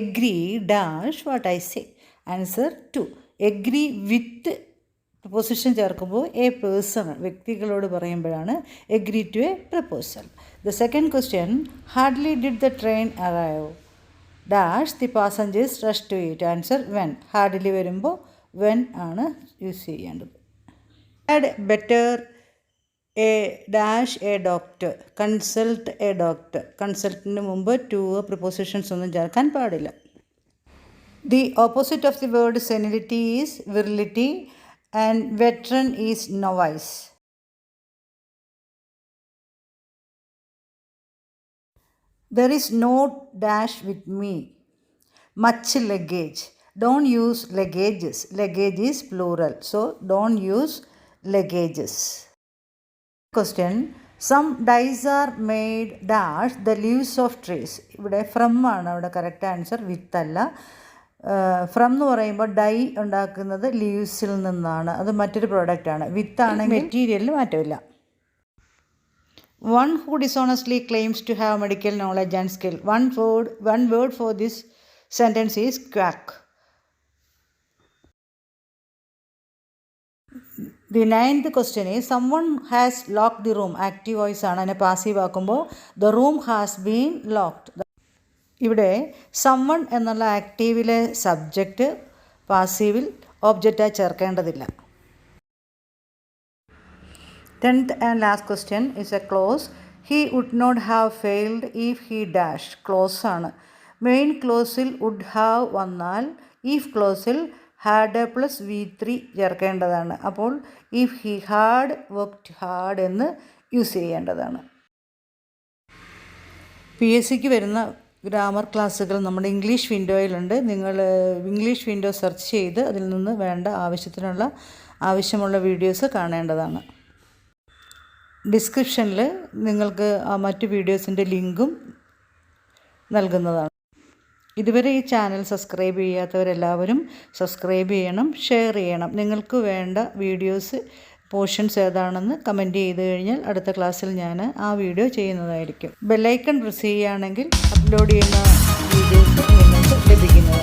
agree dash what I say. Answer 2. Agree with preposition ചേർക്കുമ്പോൾ A person വ്യക്തികളോട് പറയുമ്പോഴാണ് agree to a proposal. The second question, hardly did the train arrive dash the passengers rushed to it. Answer when. hardly വരുമ്പോൾ when ആണ് use ചെയ്യേണ്ടത്. Had better a dash a doctor, consult a doctor. കൺസൾട്ടിന് മുമ്പ് to prepositions ഒന്നും ചേർക്കാൻ പാടില്ല. The opposite of the word senility is virility and veteran is novice. There is no dash with me. Much luggage. Don't use luggages. Luggage is plural, so don't use luggages. Question, some dyes are made dash the leaves of trees. ഇവിടെ from ആണ് അവിടെ correct answer with അല്ല. From എന്ന് പറയുമ്പോൾ dye ഉണ്ടാക്കുന്നത് ലീവ്സിൽ നിന്നാണ്, അത് മറ്റൊരു പ്രോഡക്റ്റാണ്. വിത്ത് ആണെങ്കിൽ മെറ്റീരിയലിന് മാറ്റമില്ല. One who dishonestly claims to have medical knowledge and skill. One word for this sentence is quack. The ninth question is, someone has locked the room. Active voice ആണ്, അതിനെ പാസീവ് ആക്കുമ്പോൾ the room has been locked. ഇവിടെ someone എന്നുള്ള ആക്റ്റീവിലെ subject പാസീവിൽ ഒബ്ജക്റ്റായി ചേർക്കേണ്ടതില്ല. 10th and last question is a clause. He would not have failed if he dash. Close ആണ്. Main ക്ലോസിൽ would have വന്നാൽ if ക്ലോസിൽ had plus v3 ചേർക്കേണ്ടതാണ്. അപ്പോൾ if he had worked hard എന്ന് use ചെയ്യേണ്ടതാണ്. PSCക്ക് വരുന്ന grammar ക്ലാസ്സുകൾ നമ്മുടെ English വിൻഡോയിലുണ്ട്. നിങ്ങൾ English window search ചെയ്ത് അതിൽ നിന്ന് വേണ്ട ആവശ്യമുള്ള വീഡിയോസ് കാണേണ്ടതാണ്. ഡിസ്ക്രിപ്ഷനിൽ നിങ്ങൾക്ക് ആ മറ്റു വീഡിയോസിൻ്റെ ലിങ്കും നൽകുന്നതാണ്. ഇതുവരെ ഈ ചാനൽ സബ്സ്ക്രൈബ് ചെയ്യാത്തവരെല്ലാവരും സബ്സ്ക്രൈബ് ചെയ്യണം, ഷെയർ ചെയ്യണം. നിങ്ങൾക്ക് വേണ്ട വീഡിയോസ് പോർഷൻസ് ഏതാണെന്ന് കമൻറ്റ് ചെയ്ത് കഴിഞ്ഞാൽ അടുത്ത ക്ലാസ്സിൽ ഞാൻ ആ വീഡിയോ ചെയ്യുന്നതായിരിക്കും. ബെല്ലൈക്കൺ പ്രസ് ചെയ്യുകയാണെങ്കിൽ അപ്ലോഡ് ചെയ്യുന്ന വീഡിയോസ് നിങ്ങൾക്ക് ലഭിക്കുന്നതാണ്.